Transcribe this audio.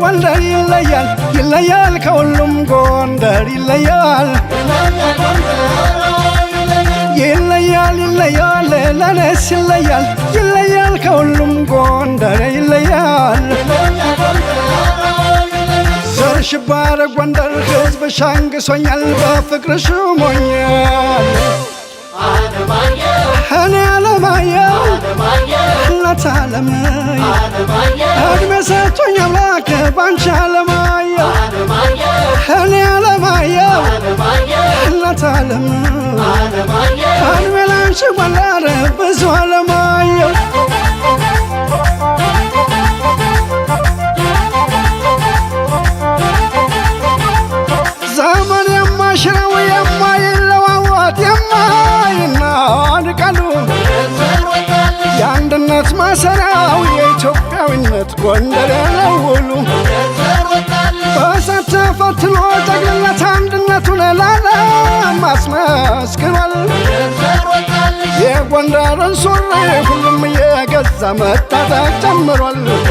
ጎንደር ይለያል ይለያል ከሁሉም ጎንደር ይለያል ይለያል ይለያል ለነስ ይለያል ይለያል ከሁሉም ጎንደር ይለያል ዘርሽ ባረ ጎንደር ሕዝብ ሻንግሶኛል በፍቅርሽ ሞኛል እኔ አለማየሁ እናት አለማየሁ እድሜ ሰጥቶኝ አምላክ ባንቺ አለማየሁ እኔ አለማየሁ እናት አለማየሁ እድሜ ላንቺ ጎንደር ብዙ አለማየሁ ዘመን የማይሽረው የማይለዋወጥ የማይናድ ቃሉ የአንድነት ማሰሪያው የኢትዮጵያዊነት ጎንደር ነው ውሉ በእሳት ተፈትኖ ጀግንነት አንድነቱን ለዓለም አስመስክሯል የጎንደርን ሱሪ ሁሉም እየገዛ መታጠቅ ጀምሯል